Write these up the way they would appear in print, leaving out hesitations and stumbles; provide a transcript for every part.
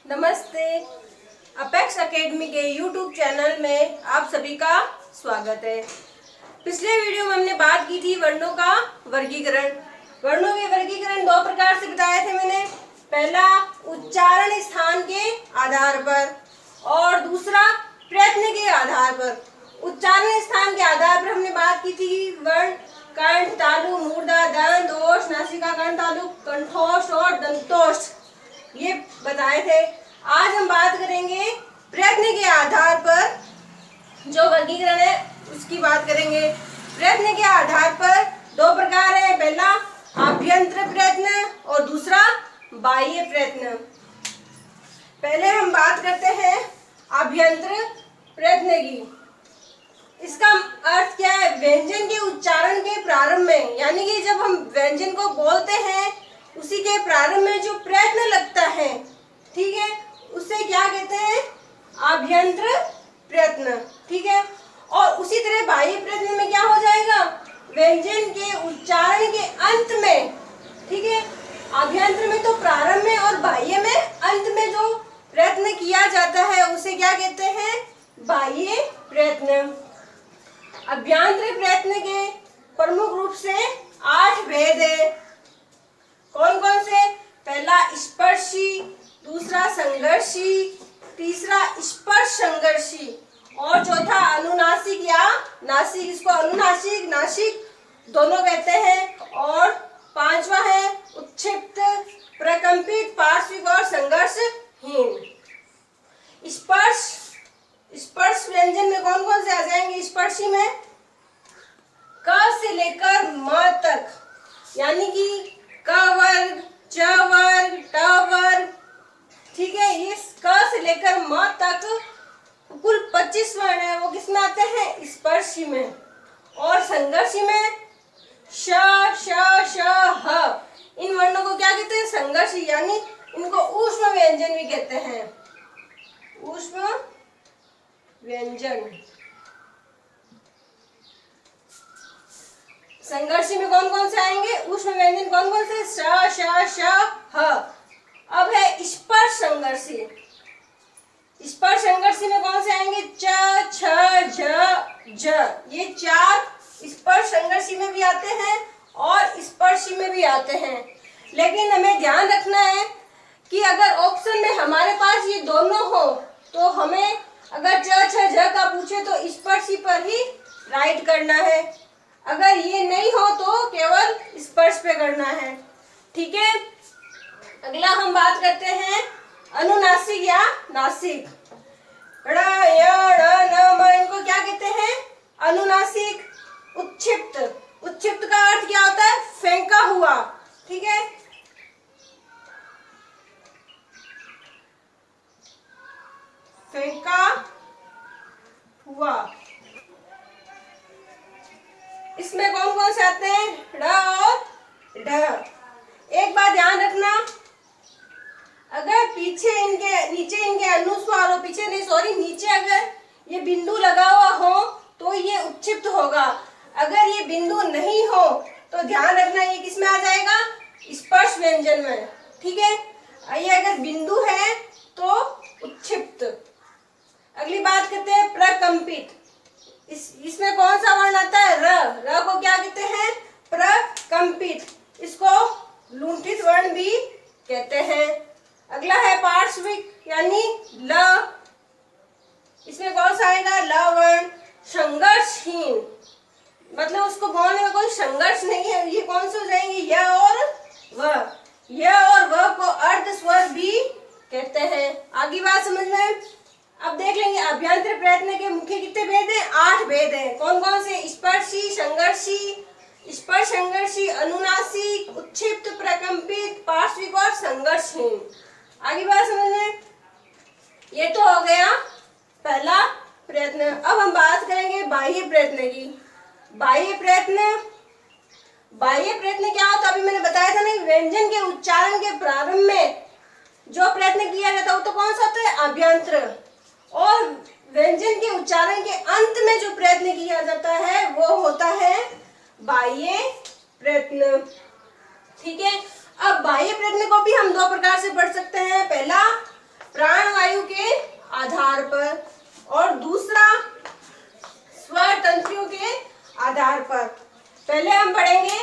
नमस्ते। Apex academy के YouTube channel में आप सभी का स्वागत है। पिछले वीडियो में हमने बात की थी वर्णों का वर्गीकरण। वर्णों के वर्गीकरण दो प्रकार से बताए थे मैंने। पहला उच्चारण स्थान के आधार पर और दूसरा प्रयत्न के आधार पर। उच्चारण स्थान के आधार पर हमने बात की थी वर्ण कंठ, तालु, मूर्धा, दंत, ओष्ठ, नासिका, कंठ, तालु, कंठोष्ठ और दंतोष्ठ, ये बताए थे। आज हम बात करेंगे प्रयत्न के आधार पर जो वर्गीकरण है उसकी बात करेंगे। प्रयत्न के आधार पर दो प्रकार है, पहला आभ्यंतर प्रयत्न और दूसरा बाह्य प्रयत्न। पहले हम बात करते हैं आभ्यंतर प्रयत्न की। इसका अर्थ क्या है? व्यंजन के उच्चारण के प्रारंभ में, यानी कि जब हम व्यंजन को बोलते हैं उसी के प्रारंभ में जो प्रयत्न लगता है, ठीक है, उसे क्या कहते हैं? आभ्यंतर प्रयत्न, ठीक है। और उसी तरह बाह्य प्रयत्न में क्या हो जाएगा? व्यंजन के उच्चारण के अंत में, ठीक है। आभ्यंतर में तो प्रारंभ में और बाह्य में अंत में जो प्रयत्न किया जाता है उसे क्या कहते हैं? बाह्य प्रयत्न। अभ्यंतर प्रयत्न के प्रमुख रूप से 8 भेद है। कौन कौन से? पहला स्पर्शी, दूसरा संघर्षी, तीसरा स्पर्श संघर्षी और चौथा अनुनासिक या नासिक। इसको अनुनासिक नासिक दोनों कहते हैं। और पांचवा है उत्क्षिप्त, प्रकंपित, पार्श्विक और संघर्षहीन। स्पर्श व्यंजन में कौन कौन से आ जाएंगे? स्पर्शी में क से लेकर म तक, यानी कि क वर्ग, च वर्ग, ट वर्ग, ठीक है। ये क से लेकर म तक कुल 25 वर्ण है, वो किसमें आते हैं? स्पर्शी में। और संघर्षी में श, श, श, ह, इन वर्णों को क्या कहते हैं? संघर्षी, यानी इनको ऊष्म व्यंजन भी कहते हैं। ऊष्म व्यंजन। संघर्षी में कौन कौन से आएंगे? ऊष्म व्यंजन कौन कौन से? श, श, श, ह। अब है स्पर्श संघर्षी। स्पर्श संघर्षी में कौन से आएंगे? च, छ, झ, झ। ये चार स्पर्श संघर्षी में भी आते हैं और स्पर्शी में भी आते हैं। लेकिन हमें ध्यान रखना है कि अगर ऑप्शन में हमारे पास ये दोनों हो तो हमें अगर च, छ, झ का पूछे तो स्पर्शी पर ही राइट करना है। अगर ये नहीं हो तो केवल स्पर्श पे करना है, ठीक है। अगला हम बात करते हैं अनुनासिक या नासिक। ण, य, ण, न, म, इनको क्या कहते हैं? अनुनासिक। उत्क्षिप्त, उत्क्षिप्त का अर्थ क्या होता है? फेंका हुआ, ठीक है। फेंका हुआ। इसमें कौन कौन से आते हैं? ड़ और ढ। एक बात ध्यान रखना, अगर पीछे इनके नीचे इनके अनुस्वार हो, पीछे नहीं सॉरी नीचे अगर ये बिंदु लगा हुआ हो तो ये उत्क्षिप्त होगा। अगर ये बिंदु नहीं हो तो ध्यान रखना ये किस में आ जाएगा? स्पर्श व्यंजन में, ठीक है। ये अगर बिंदु है तो उत्क्षिप्त। अगली बात करते हैं प्रकंपित। इसमें कौन सा वर्ण आता है? र। र को क्या कहते हैं? प्रकंपित। इसको लुंठित वर्ण भी कहते हैं। अगला है पार्श्विक यानी ल। इसमें कौन सा आएगा? ल वर्ण। संघर्षहीन, मतलब उसको बोलने में कोई संघर्ष नहीं है। ये कौन से हो जाएंगे? य और व। य और व को अर्ध स्वर भी कहते हैं। आगे बात समझ में। अब देख लेंगे अभ्यंतर प्रयत्न के मुख्य कितने भेद हैं? 8 भेद हैं। कौन कौन से? स्पर्शी, संघर्षी, स्पर्श संघर्षी, अनुनासिक, उत्क्षिप्त, प्रकंपित, पार्श्विक और संघर्षहीन। आगे बात समझ में। ये तो हो गया पहला प्रयत्न। अब हम बात करेंगे बाह्य प्रयत्न की। बाह्य प्रयत्न, बाह्य प्रयत्न क्या होता है? अभी मैंने बताया था ना, व्यंजन के उच्चारण के प्रारंभ में जो प्रयत्न किया जाता है वो तो कौन सा होता है? आभ्यंतर। और व्यंजन के उच्चारण के अंत में जो प्रयत्न किया जाता है वो होता है बाह्य प्रयत्न, ठीक है। अब बाह्य प्रयत्न को भी हम दो प्रकार से पढ़ सकते हैं। पहला प्राणवायु के आधार पर, और दूसरा स्वर तंत्रियों के आधार पर। पहले हम पढ़ेंगे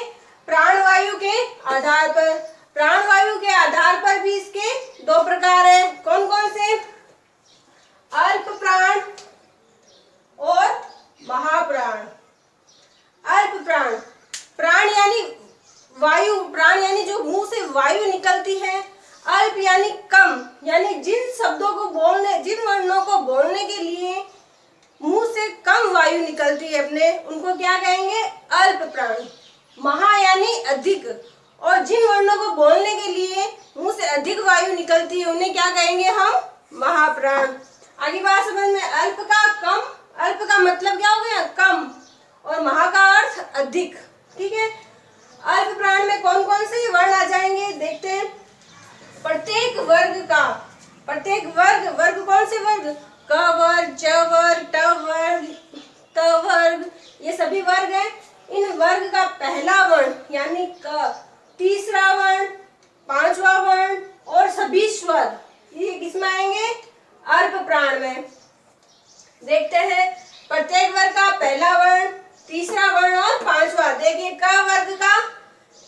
प्राणवायु के आधार पर। प्राणवायु के आधार पर भी इसके दो प्रकार हैं। कौन कौन से? अल्प प्राण और महाप्राण। अल्प प्राण, प्राण यानी वायु, प्राण यानी जो मुंह से वायु निकलती है। अल्प यानी कम, यानी जिन शब्दों को बोलने, जिन वर्णों को बोलने के लिए मुंह से कम वायु निकलती है अपने, उनको क्या कहेंगे? अल्प प्राण। महा यानी अधिक, और जिन वर्णों को बोलने के लिए मुंह से अधिक वायु निकलती है उन्हें क्या कहेंगे हम? महाप्राण। आगे बात समझ में? अल्प का कम, अल्प का मतलब क्या हो गया? कम, और महा का अर्थ अधिक। ठीक है। अल्प प्राण में कौन कौन से वर्ण आ जाएंगे देखते हैं। प्रत्येक वर्ग का, प्रत्येक वर्ग, वर्ग कौन से वर्ग? क वर्ग, च वर्ग, ट वर्ग, त वर्ग, ये सभी वर्ग हैं। इन वर्ग का पहला वर्ण यानी क, तीसरा वर्ण, पांचवा वर्ण और सभी स्वर, ये किसमें आएंगे? अल्प प्राण में। देखते हैं प्रत्येक वर्ग का पहला वर्ण, तीसरा वर्ण और पांचवा। देखिए क वर्ग का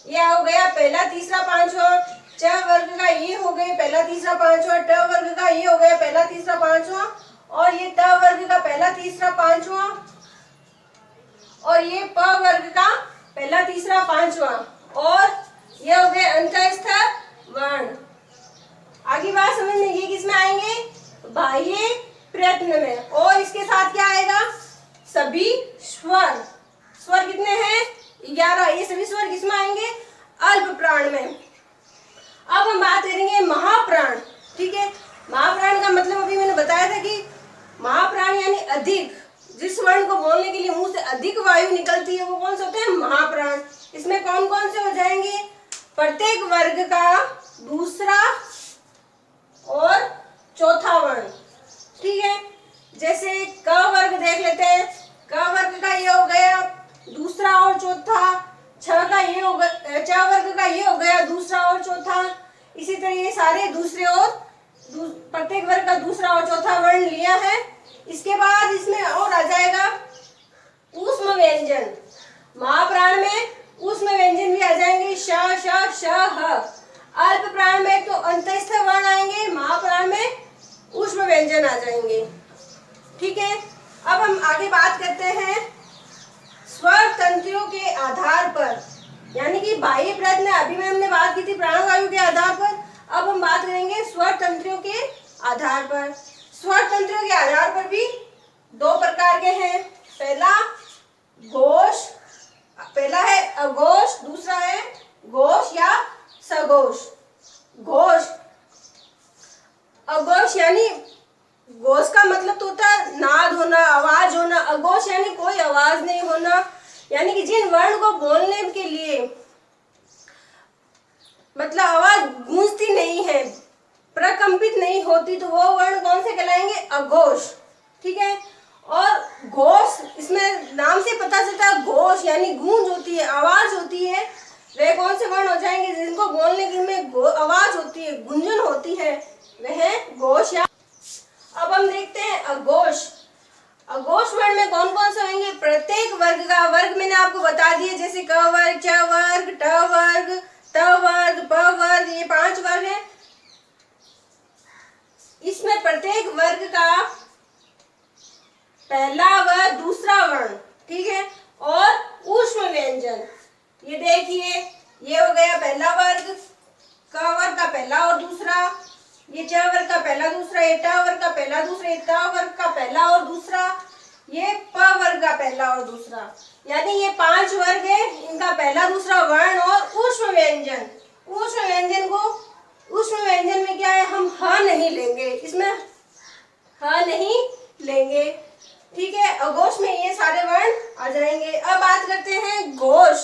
ये हो गया पहला, तीसरा, पांचवा। च वर्ग का ये हो गए पहला, तीसरा, पांचवा। ट वर्ग का ये हो गया पहला, तीसरा, पांचवा, और ये त वर्ग का पहला, तीसरा, पांचवा, और ये प वर्ग का पहला, तीसरा, पांचवा, और ये हो गए अंतस्थ वर्ण। आगे बात समझ में, ये किसमें आएंगे? बाह्य प्रयत्न में। और इसके साथ क्या आएगा? सभी स्वर। स्वर कितने हैं? 11। ये सभी स्वर किसमें आएंगे? अल्प प्राण में। अब हम बात करेंगे महाप्राण। ठीक है। महाप्राण का मतलब अभी मैंने बताया था कि महाप्राण यानी अधिक, जिस वर्ण को बोलने के लिए मुंह से अधिक वायु निकलती है वो कौन से होते हैं? महाप्राण। इसमें कौन कौन से हो जाएंगे? प्रत्येक वर्ग का दूसरा और चौथा वर्ण। ठीक है। जैसे क वर्ग देख लेते हैं। क वर्ग का ये हो गया दूसरा और चौथा, छ का ये हो गया, च वर्ग का ये हो गया दूसरा और चौथा। इसी तरह ये सारे दूसरे और प्रत्येक वर्ग का दूसरा और चौथा वर्ण लिया है। इसके बाद इसमें और आ जाएगा ऊष्म व्यंजन। महाप्राण में ऊष्म व्यंजन भी आ जाएंगे, श, श, श, ह। अल्प प्राण में तो अंतस्थ वर्ण आएंगे, महाप्राण में ऊष्म व्यंजन आ जाएंगे। ठीक है। अब हम आगे बात करते हैं स्वर तंत्रियों के आधार पर, यानी कि बाह्य प्रयत्न। अभी में हमने बात की थी प्राणवायु के आधार पर, अब हम बात करेंगे स्वर तंत्रियों के आधार पर। स्वर तंत्रियों के आधार पर भी दो प्रकार के हैं। पहला घोष, पहला है अघोष, दूसरा है घोष या सघोष। घोष, अघोष यानी घोष का मतलब तो होता है नाद होना, आवाज होना। अघोष यानी कोई आवाज नहीं होना, यानी कि जिन वर्ण को बोलने के लिए मतलब आवाज गूंजती नहीं है, प्रकंपित नहीं होती, तो वो वर्ण कौन से कहलाएंगे? अघोष। ठीक है। और घोष, इसमें नाम से पता चलता है घोष यानी गूंज होती है, आवाज होती है। वे कौन से वर्ण हो जाएंगे जिनको बोलने के में आवाज होती है, गुंजन होती है, वह घोष। या अब हम देखते हैं अघोष। अघोष वर्ण में कौन कौन से होंगे? प्रत्येक वर्ग का, वर्ग मैंने आपको बता दिए, जैसे क वर्ग, च वर्ग, ट वर्ग, त वर्ग, प वर्ग, ये 5 वर्ग है। इसमें प्रत्येक वर्ग का पहला व दूसरा वर्ण, ठीक है, और ऊष्म व्यंजन। ये देखिए, ये हो गया पहला वर्ग, क वर्ग का पहला और दूसरा, ये च वर्ग का पहला दूसरा, ये ट वर्ग का पहला दूसरा, ये त वर्ग का पहला और दूसरा, ये प वर्ग का पहला और दूसरा। यानी ये 5 वर्ग है, इनका पहला दूसरा वर्ण और ऊष्म व्यंजन। ऊष्म व्यंजन को, ऊष्म व्यंजन में क्या है, हम ह नहीं लेंगे, इसमें ह नहीं लेंगे। ठीक है। अघोष में ये सारे वर्ण आ जाएंगे। अब बात करते हैं घोष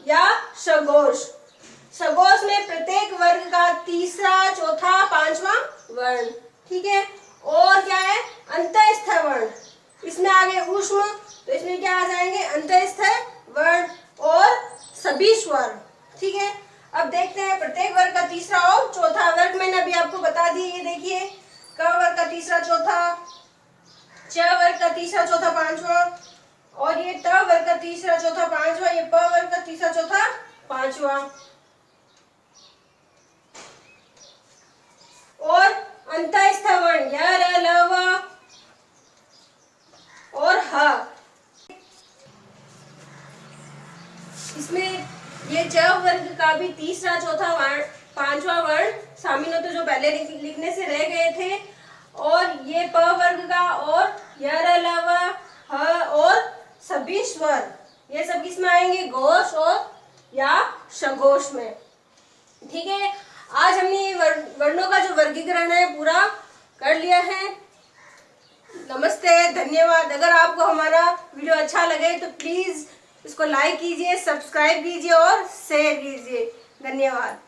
या सघोष। सघोष में प्रत्येक वर्ग का तीसरा, चौथा, पांचवा वर्ण। ठीक है। और क्या है? अंतःस्थ वर्ण। इसमें आगे ऊष्म, तो इसमें क्या आ जाएंगे? अंतःस्थ वर्ण और सभी स्वर। ठीक है। अब देखते हैं प्रत्येक वर्ग का तीसरा और चौथा वर्ग। मैंने अभी आपको बता दिए, ये देखिए क वर्ग का तीसरा चौथा, च वर्ग का तीसरा चौथा पांचवा, और ये ट वर्ग का तीसरा चौथा पांचवा, ये प वर्ग का तीसरा चौथा पांचवा। और अंतःस्थ वर्ण य र ल व और ह, इसमें ये च वर्ग का भी तीसरा चौथा वर्ण पांचवा वर्ण शामिल होते जो पहले लिखने से रह गए थे, और ये प वर्ग का और य र ल व ह और सभी स्वर ये सब किसमें आएंगे? घोष और या सघोष में। ठीक है, आज हमने ये वर्णों का जो वर्गीकरण है पूरा कर लिया है। नमस्ते, धन्यवाद। अगर आपको हमारा वीडियो अच्छा लगे तो प्लीज इसको लाइक कीजिए, सब्सक्राइब कीजिए और शेयर कीजिए। धन्यवाद।